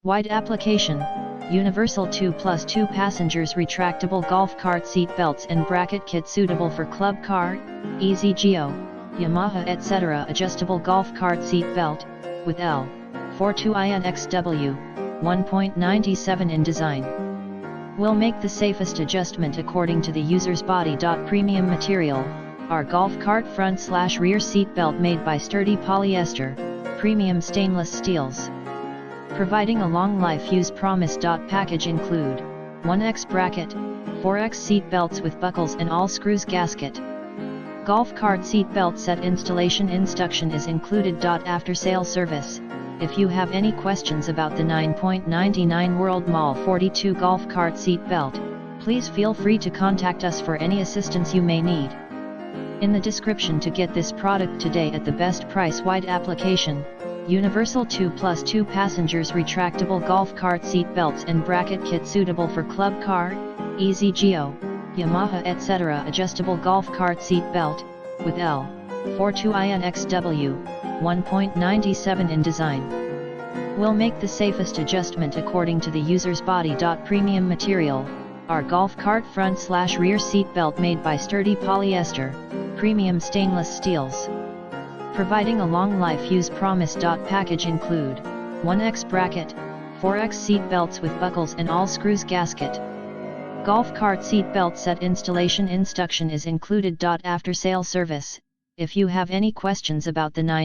Wide application, universal 2+2 passengers retractable golf cart seat belts and bracket kit suitable for club car, EZGO, Yamaha etc. Adjustable golf cart seat belt, with L42INXW, 1.97 in design. Will make the safest adjustment according to the user's body. Premium material, our golf cart front/rear seat belt made by sturdy polyester, premium stainless steels. Providing a long life use promise. Package include 1x bracket, 4x seat belts with buckles and all screws gasket. Golf cart seat belt set installation instruction is included. After sale service, if you have any questions about the 9.99WORLD Mall 42 golf cart seat belt, please feel free to contact us for any assistance you may need. In the description to get this product today at the best price. Wide application, universal 2+2 passengers retractable golf cart seat belts and bracket kit suitable for club car, EZGO, Yamaha etc. Adjustable golf cart seat belt, with L42INXW, 1.97 in design. Will make the safest adjustment according to the user's body. Premium material, our golf cart front/rear seat belt made by sturdy polyester, premium stainless steels. Providing a long life use promise. Package include 1x bracket, 4x seat belts with buckles and all screws gasket. Golf cart seat belt set installation instruction is included. After sale service, if you have any questions about the 9